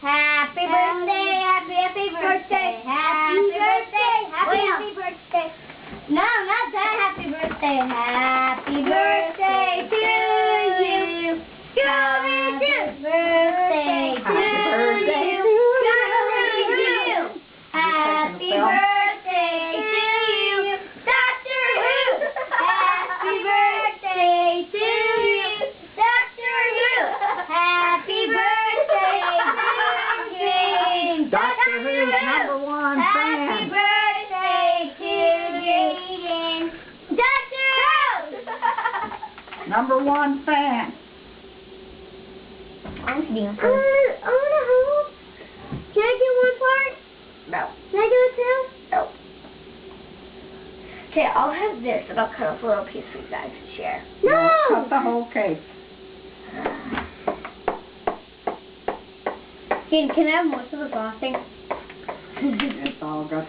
Happy birthday, happy birthday, happy birthday. No, not that happy birthday. Happy birthday to you. Happy birthday to you. Happy birthday to you, Doctor Who. Happy birthday to you, Doctor Who. Happy birthday, Doctor Who's number one Happy fan. birthday to Jaden. Doctor Who. Number one fan. I'm sitting on phone. I want to hold. Can I get one part? No. Can I do it too? No. Okay, I'll have this and I'll cut off a little piece for you guys to share. No. Cut the whole cake. Can I have most of the frosting? It's all got